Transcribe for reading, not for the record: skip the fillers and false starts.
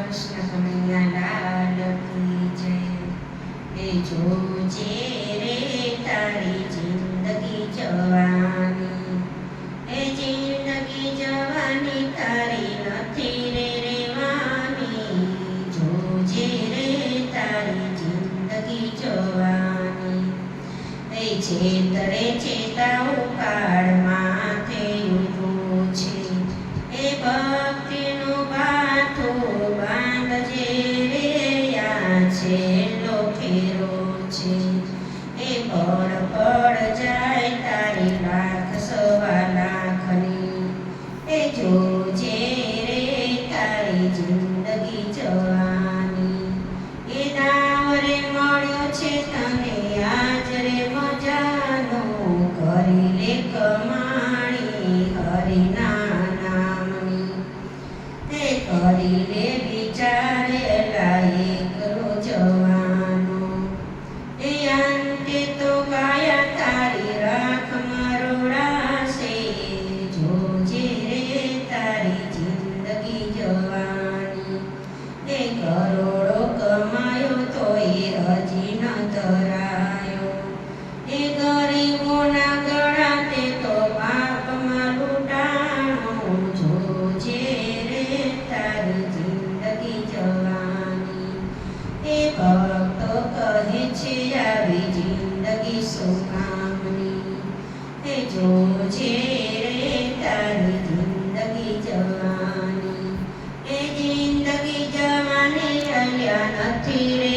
કૃષ્ણ કનૈયા લાલ કી જય. એ જોજે રે તારી જિંદગી જવાની, એ જિંદગી જવાની તારી નથી રે રેવાની. જોજે રે તારી જિંદગી જવાની, એ છેતરે ચેતા ઉપાડ માથે ઊભું છે. એ ભક્તિનું બાથું બાંધજે રે યા છેલ્લો ફેરો છે. એ પળ પળ જાય તારી લાખ સવા લાખની, એ જોજે રે તારી જિંદગી જવાની. એ દાવ રે મળ્યો છે તને આજ રે મજાનો, કરી લે કમાણી હરિના નામની. એ કરી લે વિચારેલા એકલો જવાનો, એ અંતે તો કાયા તારી રાખ મરોડાશે. જોજે રે તારી જિંદગી જવાની, એ કરોડો કમાયો તો એ હજી ન ધરાયો. એ ગરીબોના ગળા તે તો પાપમાં લૂંટાણો. જોજે રે તારી જિંદગી જવાની, એ ભક્તો કહે છે આવી જિંદગી શું કામની. એ જોજે રે તારી જિંદગી જવાની, એ જિંદગી જવાની રહ્યા નથી રે